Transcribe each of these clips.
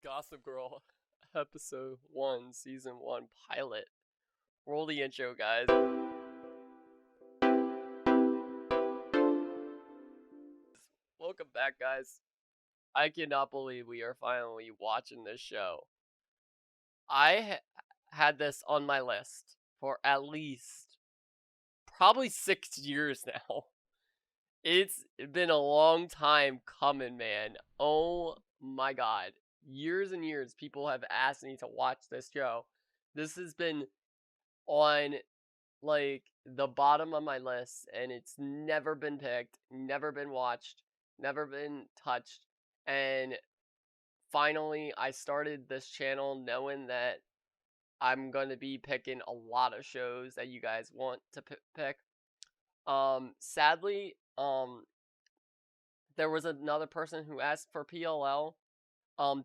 Gossip Girl, episode 1, season 1 pilot. Roll the intro, guys. Welcome back, guys. I cannot believe we are finally watching this show. I had this on my list for at least probably 6 years now. It's been a long time coming, man. Oh my god. Years and years people have asked me to watch this show. This has been on like the bottom of my list and it's never been picked, never been watched, never been touched. And finally I started this channel knowing that I'm going to be picking a lot of shows that you guys want to pick. Sadly, there was another person who asked for PLL.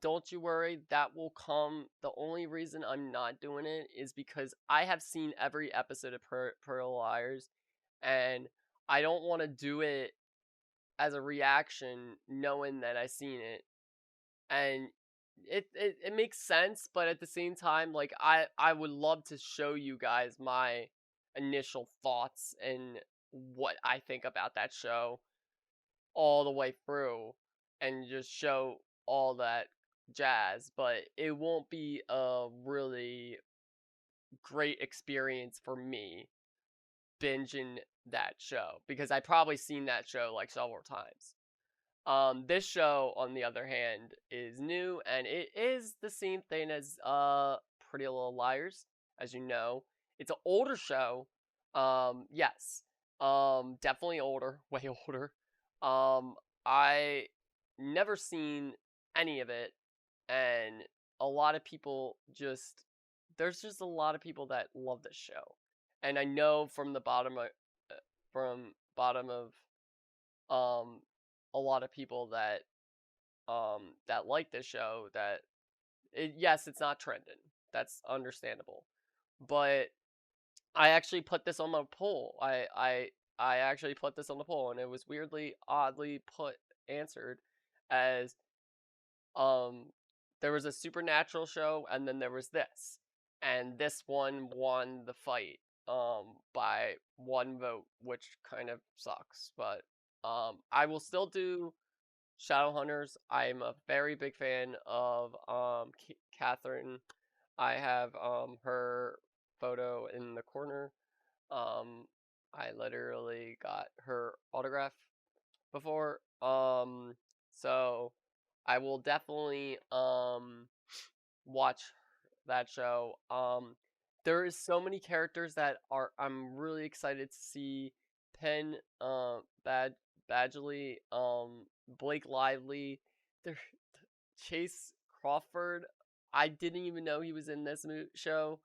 Don't you worry, that will come. The only reason I'm not doing it is because I have seen every episode of Pearl Liars, and I don't want to do it as a reaction knowing that I've seen it. And it makes sense, but at the same time, like, I would love to show you guys my initial thoughts and what I think about that show all the way through and just show all that jazz, but it won't be a really great experience for me binging that show because I probably seen that show like several times. This show, on the other hand, is new and it is the same thing as Pretty Little Liars, as you know. It's an older show. Yes. Definitely older, way older. I never seen any of it, and a lot of people there's just a lot of people that love this show, and I know from the bottom of a lot of people that that like this show that yes, it's not trending. That's understandable, but I actually put this on my poll. I actually put this on the poll, and it was oddly answered as there was a supernatural show, and then there was this, and this one won the fight by 1 vote, which kind of sucks. But I will still do Shadowhunters. I'm a very big fan of Catherine. I have her photo in the corner. I literally got her autograph before. So I will definitely watch that show. There is so many characters that I'm really excited to see. Penn Badgley, Blake Lively, there Chace Crawford. I didn't even know he was in this show.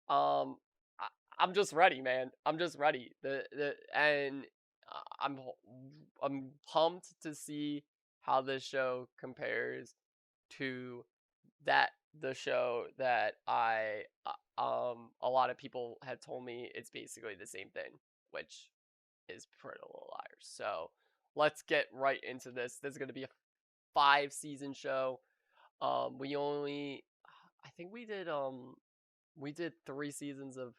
Um, I'm just ready, man. I'm just ready. And I'm pumped to see how this show compares to the show that a lot of people have told me it's basically the same thing, which is Pretty Little Liars. So let's get right into this. This is gonna be a 5-season show. I think we did 3 seasons of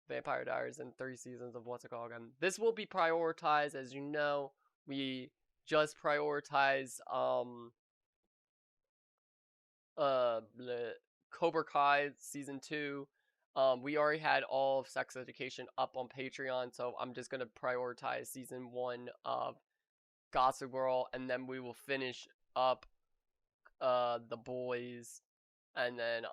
Vampire Diaries and 3 seasons of what's it called again. This will be prioritized, as you know. We just prioritize the Cobra Kai season 2. We already had all of Sex Education up on Patreon, so I'm just gonna prioritize season 1 of Gossip Girl, and then we will finish up The Boys, and then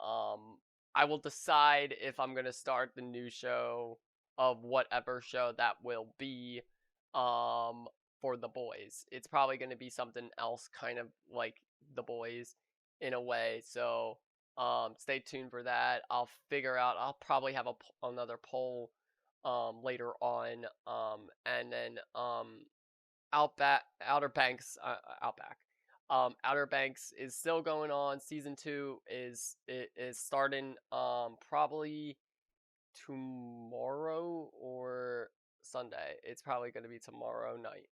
I will decide if I'm gonna start the new show of whatever show that will be for The Boys. It's probably gonna be something else, kind of like The Boys in a way. So stay tuned for that. I'll figure out. I'll probably have another poll later on. And then Outer Banks, Outback. Outer Banks is still going on. Season 2 is starting probably tomorrow or Sunday. It's probably going to be tomorrow night.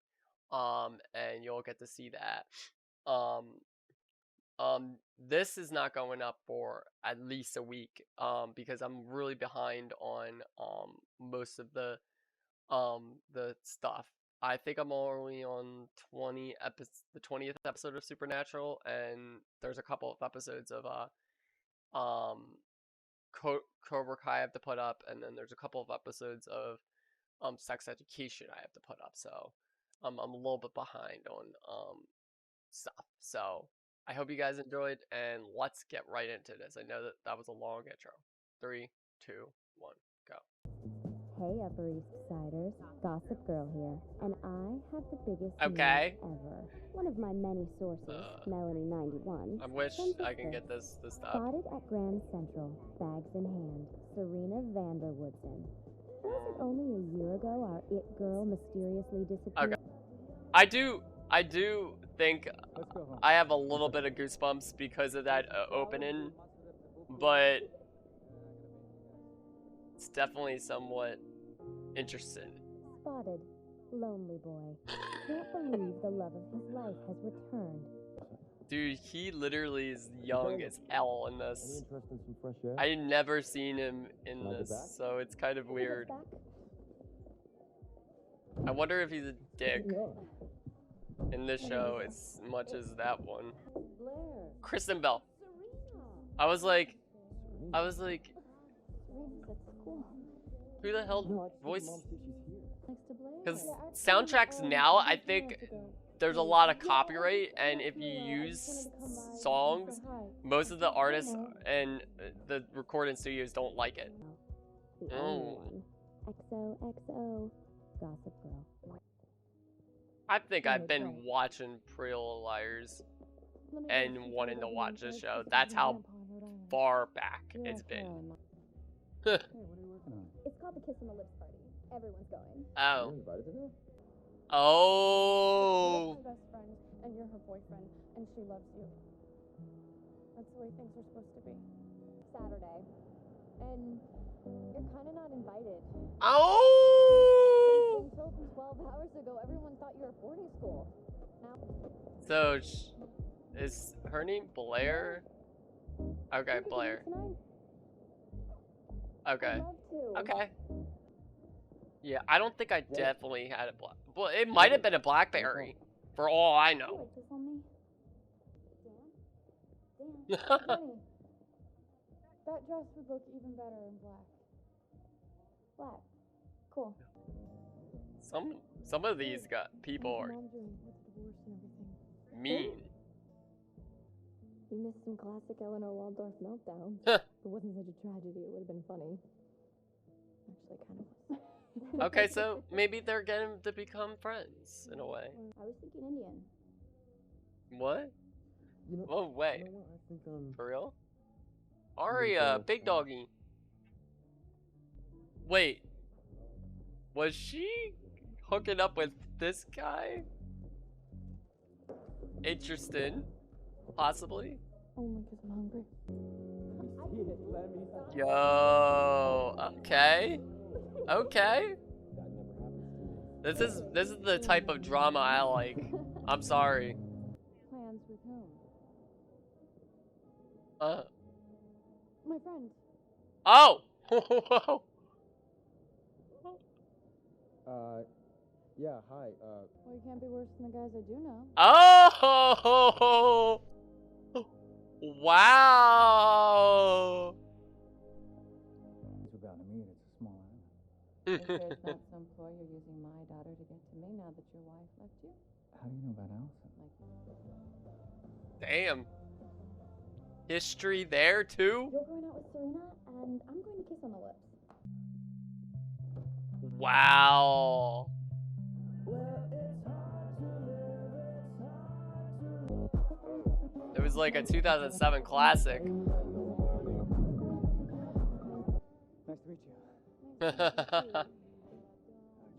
And you'll get to see that. This is not going up for at least a week, because I'm really behind on most of the stuff. I think I'm only on the 20th episode of Supernatural, and there's a couple of episodes of Cobra Kai I have to put up, and then there's a couple of episodes of Sex Education I have to put up. So I'm a little bit behind on stuff. So I hope you guys enjoyed, and let's get right into this. I know that was a long intro. 3, 2, 1, go. Hey, Upper East Siders, Gossip Girl here, and I have the biggest Okay. news ever. One of my many sources, Melanie91, I wish I can get this stuff. Spotted at Grand Central, bags in hand, Serena Woodsen. Was it only a year ago our it girl mysteriously disappeared? Okay. I do think I have a little bit of goosebumps because of that opening, but it's definitely somewhat interesting. Spotted, lonely boy. Can't believe the love of his life has returned. Dude, he literally is young as hell in this. I never seen him in this, so it's kind of weird. I wonder if he's a dick in this show as much as that one. Kristen Bell. I was like, who the hell voice? Because soundtracks now, I think there's a lot of copyright, and if you use songs, most of the artists and the recording studios don't like it. XOXO, Gossip Girl. I think I've been watching Pretty Little Liars and wanting to watch this show. That's how far back it's been. It's called the Kiss on the Lips party. Everyone's going. Oh. Oh. You're my best friend, and you're her boyfriend, and she loves you. That's the way things are supposed to be. Saturday. And you're kind of not invited. Oh! Until 12 hours ago, everyone thought you were boarding school. Now. So, is her name Blair? Okay, Blair. Okay. Okay. Yeah, I don't think I definitely had a black. Well, it might have been a BlackBerry, for all I know. Dan, that dress would look even better in black. Black. Cool. Some of these people are mean. You missed some classic Eleanor Waldorf meltdowns. If it wasn't such a tragedy, it would have been funny. Actually, kind of was. Okay, so maybe they're getting to become friends in a way. I was thinking Indian. What? Oh wait. For real? Aria, big doggy. Wait. Was she hooking up with this guy? Interesting. Possibly. Only because I'm hungry. Yo. Okay. Okay. This is the type of drama I like. I'm sorry. Plans with whom? Uh. My friend. Oh. Yeah, hi, Well, you can't be worse than the guys I do know. Oh. Wow. it's about to meet. It's a small island. If there's not some ploy you're using my daughter to get to me now that your wife left you. How do you know about Allison? Damn. History there too? You're going out with Serena, and I'm going to kiss on the lips. Wow. It was like a 2007 classic. Nice to meet you. You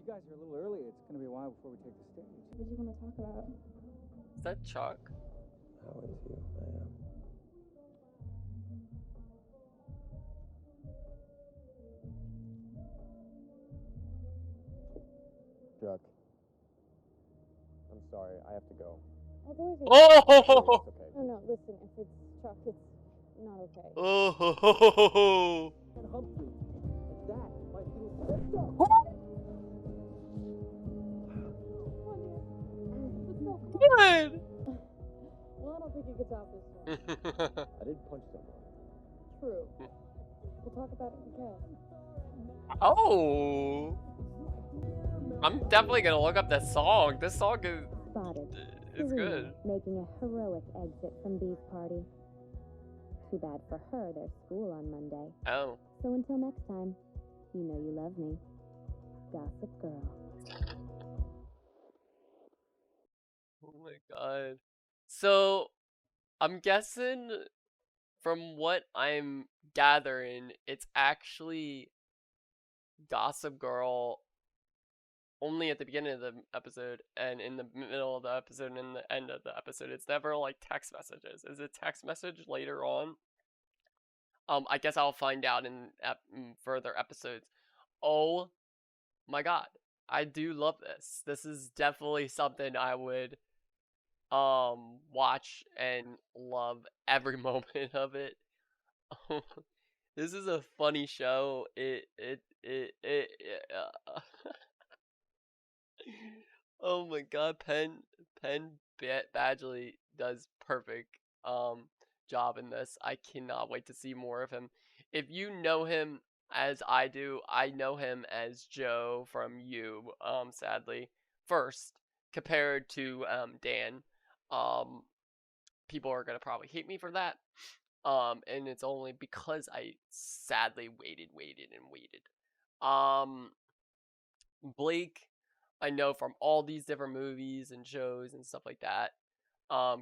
guys are a little early. It's going to be a while before we take the stage. What do you want to talk about? Is that Chuck? How into you I am. Chuck. I'm sorry. I have to go. I'll go with you. Oh! It's okay. Oh no, No, listen, if it's Chuck, it's not okay. Oh ho ho ho ho. Dan Humphrey. And that, my little sister. Good. Well, I don't think you could top this one. I did punch someone. True. We'll talk about it in camp. Oh. I'm definitely gonna look up that song. This song is Spotted. it's Serena good. making a heroic exit from Bee's party. Too bad for her, there's school on Monday. Oh. So until next time, you know you love me. Gossip Girl. Oh my god. So I'm guessing from what I'm gathering, it's actually Gossip Girl only at the beginning of the episode and in the middle of the episode and the end of the episode. It's never like text messages. Is it text message later on? I guess I'll find out in further episodes. Oh my god. I do love this. This is definitely something I would watch and love every moment of it. This is a funny show. Oh my god, Penn Badgley does perfect job in this. I cannot wait to see more of him. If you know him as I do, I know him as Joe from You, sadly. First, compared to Dan. People are gonna probably hate me for that. And it's only because I sadly waited. Blake, I know from all these different movies and shows and stuff like that.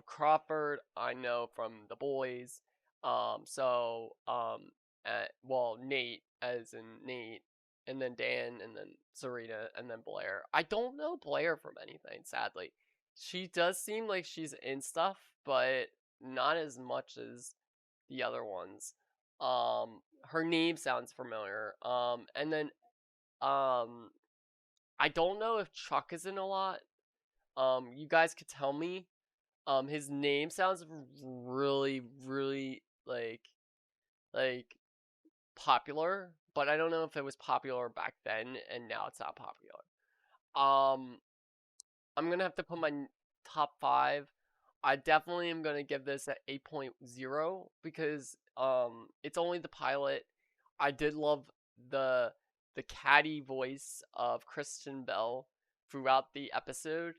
Crawford, I know from The Boys. Well, Nate, as in Nate, and then Dan, and then Serena, and then Blair. I don't know Blair from anything, sadly. She does seem like she's in stuff, but not as much as the other ones. Her name sounds familiar. And then, I don't know if Chuck is in a lot. You guys could tell me. His name sounds really, really like popular, but I don't know if it was popular back then and now it's not popular. I'm gonna have to put my top 5. I definitely am gonna give this an 8.0 because it's only the pilot. I did love the catty voice of Kristen Bell throughout the episode,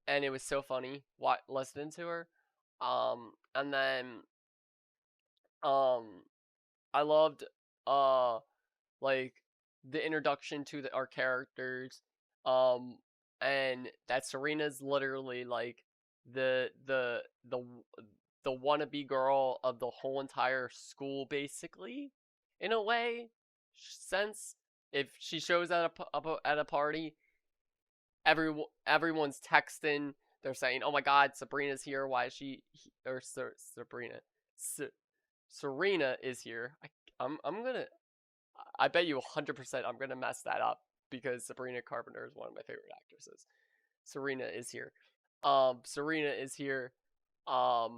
and it was so funny listening to her. And then I loved like the introduction to our characters, and that Serena's literally like the wannabe girl of the whole entire school, basically, in a way, sense. If she shows at a party, everyone's texting. They're saying, "Oh my God, Sabrina's here. Why is she?" Or Serena is here. I'm gonna. I bet you 100% I'm gonna mess that up because Sabrina Carpenter is one of my favorite actresses. Serena is here. Serena is here. I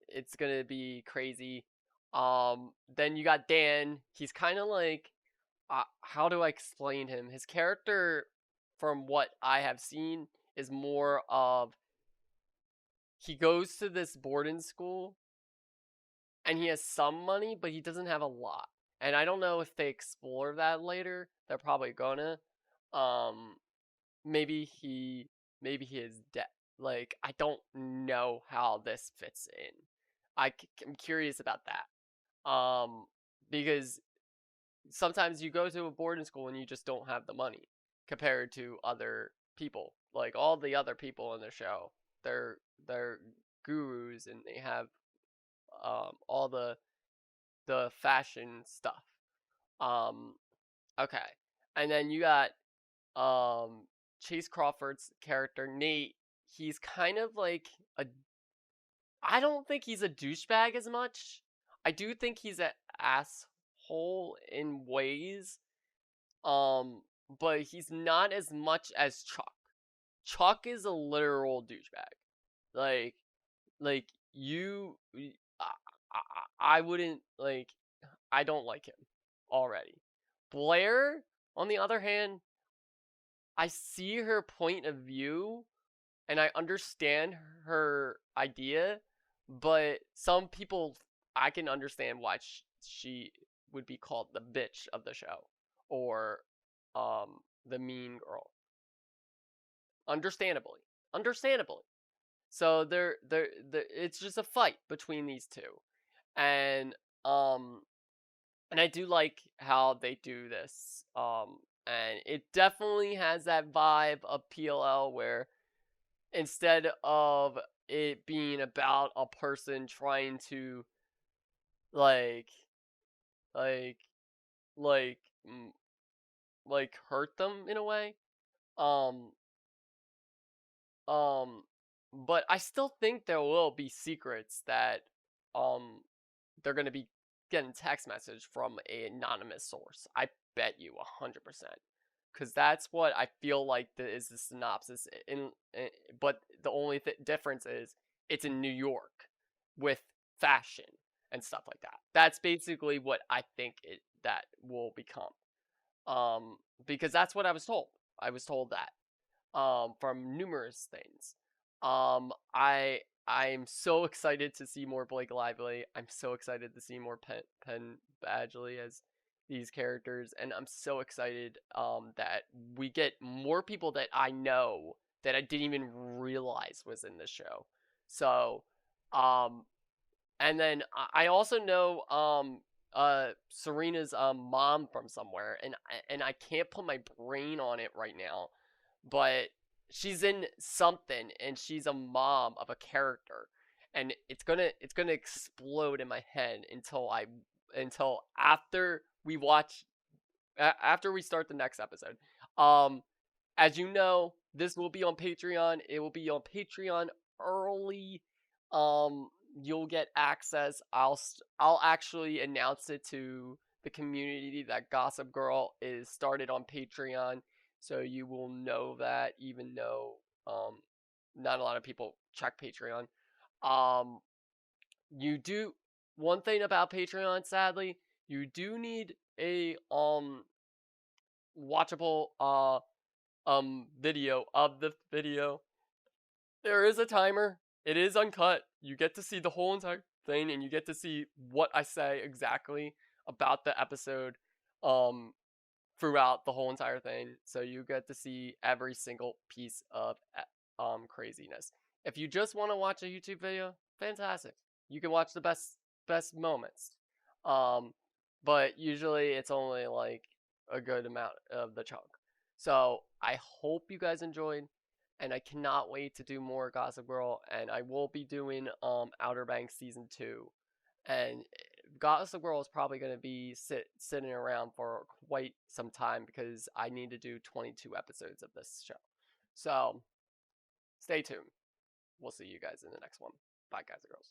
it's gonna be crazy. Then you got Dan. He's kind of like, how do I explain him? His character, from what I have seen, is more of he goes to this boarding school and he has some money, but he doesn't have a lot. And I don't know if they explore that later. They're probably gonna. Maybe he is dead. Like, I don't know how this fits in. I'm curious about that. Because sometimes you go to a boarding school and you just don't have the money compared to other people. Like all the other people in the show, they're gurus and they have all the fashion stuff. Okay, and then you got Chace Crawford's character Nate. He's kind of like I don't think he's a douchebag as much. I do think he's an asshole in ways. But he's not as much as Chuck. Chuck is a literal douchebag. Like you, I wouldn't like. I don't like him already. Blair, on the other hand, I see her point of view and I understand her idea, but some people, I can understand why she would be called the bitch of the show or the mean girl. Understandably. So it's just a fight between these two. And and I do like how they do this. And it definitely has that vibe of PLL where instead of it being about a person trying to like like like hurt them in a way, um um but I still think there will be secrets that um they're going to be getting text message from an anonymous source. I bet you 100%. Because that's what I feel like is the synopsis. But the only difference is it's in New York with fashion and stuff like that. That's basically what I think that will become. Because that's what I was told. I was told that from numerous things. I'm so excited to see more Blake Lively. I'm so excited to see more Penn Badgley as these characters, and I'm so excited that we get more people that I know that I didn't even realize was in this show. So, and then I also know Serena's mom from somewhere, and I can't put my brain on it right now, but she's in something and she's a mom of a character, and it's gonna explode in my head until after we watch after we start the next episode. As you know, this will be on Patreon. It will be on Patreon early. You'll get access. I'll actually announce it to the community that Gossip Girl is started on Patreon, so you will know that, even though not a lot of people check Patreon. You do one thing about Patreon, sadly, you do need a watchable video of the video. There is a timer. It is uncut. You get to see the whole entire thing, and you get to see what I say exactly about the episode throughout the whole entire thing. So you get to see every single piece of craziness. If you just want to watch a YouTube video, fantastic. You can watch the best moments. But usually it's only like a good amount of the chunk. So I hope you guys enjoyed, and I cannot wait to do more Gossip Girl, and I will be doing Outer Banks season 2. And Gossip Girl is probably going to be sitting around for quite some time because I need to do 22 episodes of this show. So stay tuned. We'll see you guys in the next one. Bye, guys and girls.